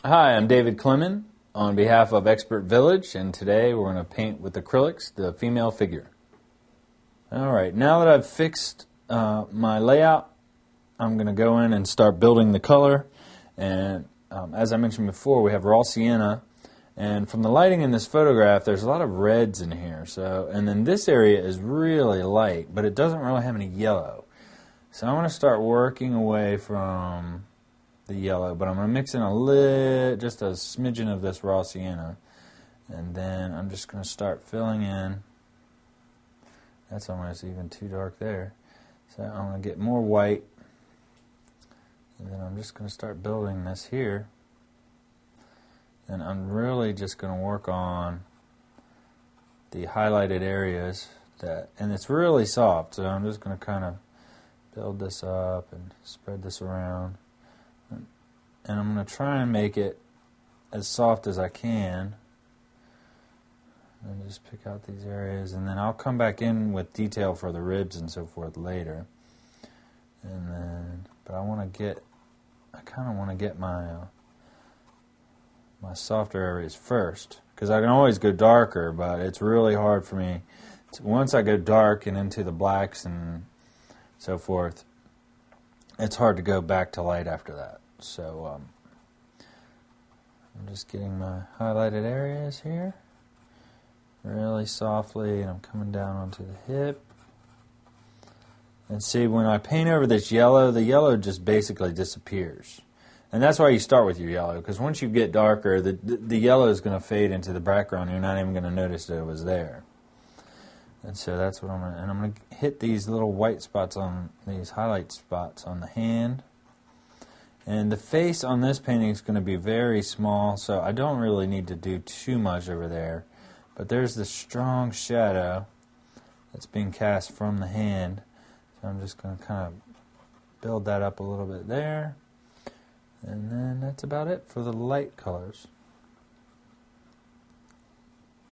Hi, I'm David Clemon on behalf of Expert Village, and today we're going to paint with acrylics the female figure. Alright, now that I've fixed my layout, I'm going to go in and start building the color. And as I mentioned before, we have raw sienna, and from the lighting in this photograph, there's a lot of reds in here. And then this area is really light, but it doesn't really have any yellow. So I'm going to start working away from the yellow, but I'm going to mix in just a smidgen of this raw sienna, and then I'm just going to start filling in. That's almost even too dark there. So I'm going to get more white, and then I'm just going to start building this here. And I'm really just going to work on the highlighted areas and it's really soft, so I'm just going to kind of build this up and spread this around. And I'm going to try and make it as soft as I can. And just pick out these areas, and then I'll come back in with detail for the ribs and so forth later. But I kind of want to get my softer areas first, because I can always go darker, but it's really hard for me. Once I go dark and into the blacks and so forth, it's hard to go back to light after that. So I'm just getting my highlighted areas here really softly, and I'm coming down onto the hip. And see, when I paint over this yellow, the yellow just basically disappears. And that's why you start with your yellow, because once you get darker, the yellow is going to fade into the background. You're not even going to notice that it was there. And so that's what I'm going to, and I'm going to hit these little white spots these highlight spots on the hand. And the face on this painting is going to be very small, so I don't really need to do too much over there. But there's this strong shadow that's being cast from the hand. So I'm just going to kind of build that up a little bit there. And then that's about it for the light colors.